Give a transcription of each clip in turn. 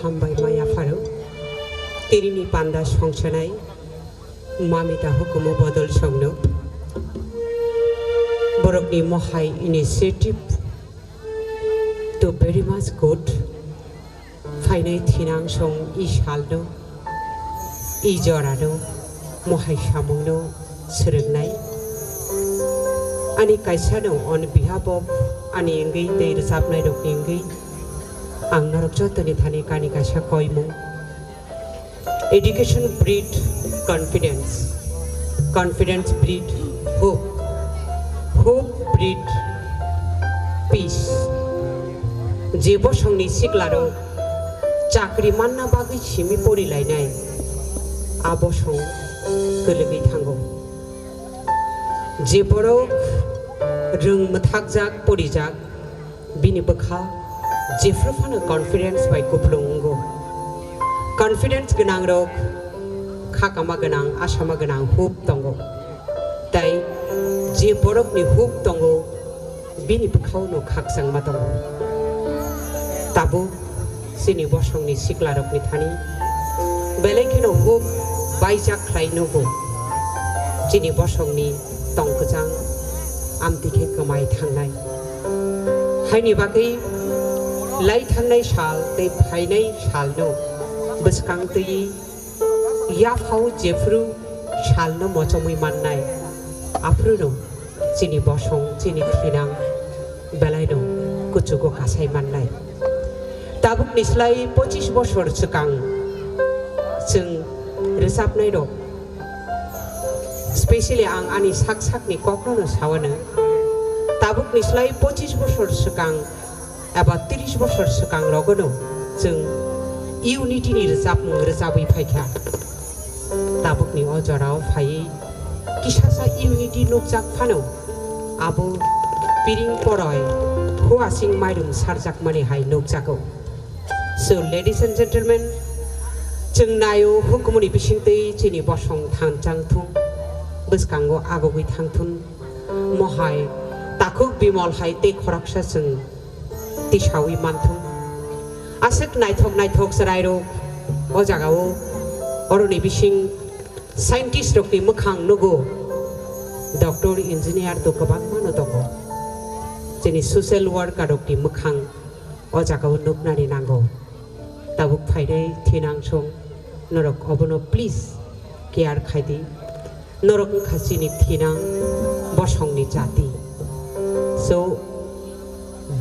हामबाय माया फारौ तेरिनी पांडा संसनाय मामिता हुकुमो बदल संनो बरकनी महाय इनिशिएटिव तो वेरी मच गुड फाइनाय थिनां सं ई सालनो ई जरानो महाय सामुंनो सोलोंनाय आनी कायसानो ऑन बिहाफ ऑफ आनी एंगै दै रोजाबनाय रकनि एंगै आं नरक जतनि थाने कानि कायसा कयमु education breed confidence confidence breed hope hope breed peace जे बसंनि सिग्लारो चाकरि मानना बागै सिमि परिलायनाय आ बसं गोलैगै थांगौ जे बरक रोंमोथागजाक परिजाक बिनि बोखा जेफ्रोफानो कॉन्फिडेंस बाय कुप्लुंगो कॉन्फिडेंस गोनां रक खाकामा गोनां आसामा गोनां हुप दंगो ताई जे बरकनि हुप दंगो बिनि बोखावनो खाकजांमा दंगो ताबो सिनि बसंनि सिग्ला रकनि थानि बेलेखेनो हुप बायजाक ख्लायनोगो जिनि बसंनि तंगजां आमदिखे कमाय थांनाय हायनि बागै लाई थांनाय साल दै फायनाय सालनो बसकांतयै याफाव जेफ्रु सालनो मचमै माननाय आफ्रुनो जिनि बसं जिनि थिनां बेलायनो कुचुगो कासाय माननाय ताबुक निस्लाय 25 बছর सिगां जों रोजाबनाय दं स्पेशली आं आंनि साक साकनि क'क्राझार सावनो ताबुक निस्लाय 25 बছর सिगां एबा 30 बছর सिगां रगनो जों इउनिटिनि रोजाबै फायखा ताबुकनि अजराव फायै किसासा इउनिटि नोकजाक फानो आबो पिरिं परय हुआसिं माइरुं सारजाक माने हाय नोकजागौ So ladies and gentlemen जों नायो हुकुमनि बिसिंतै जिनि बसं थांजांथुं बसकांगो आगोगै थांथुन महाय ताकुक बिमल हाय ते खराकसा जों तिसावि मानथुं आसक नायथक जरायरो अजागाव अरनि बिसिं साइन्टिस्ट रकनि मोखां नगो डक्टर इंजिनियर तो गोबां मानो दङ जोंनि ससियेल वर्कार रकनि मोखां अजागाव नुगनानै नांगौ ताबुक फायनाय थिनां सं नरक अबनो प्लीज केयार खायदि नरक खासिनि थिनां बसंनि जाति सो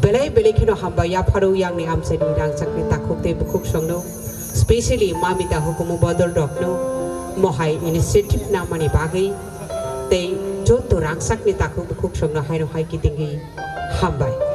बेलाय बेलेखेनो हामबा याफारौ यांनि आमसानि रांसाकनि ताकुक ते बुकुक संनो स्पेशली मामिता हुकुम बदल रखनो महाय इनिशिएटिव नामानि बागै ते जतो रांसाकनि ताकुक बुकुक संनो हायनो हाय कितिंगि हामबाय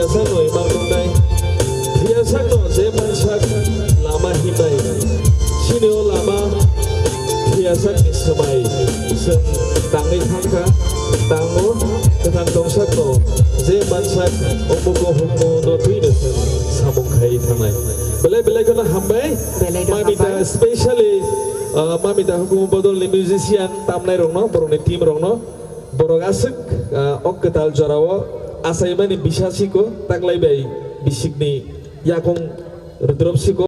biasa no emang nunai biasa no zaman sak lama himai sini lama biasa ni semai seng tangi hangka tango ketang dongsak no zaman sak omugo humo no tuine samung kai thamai belai kana hambai mamita especially mamita hukum bodol ni musician tamnai rongno borone team rongno borong asik ok ketal jarawa asai mani bisasiko taklai bai bisikni yakong rudropsiko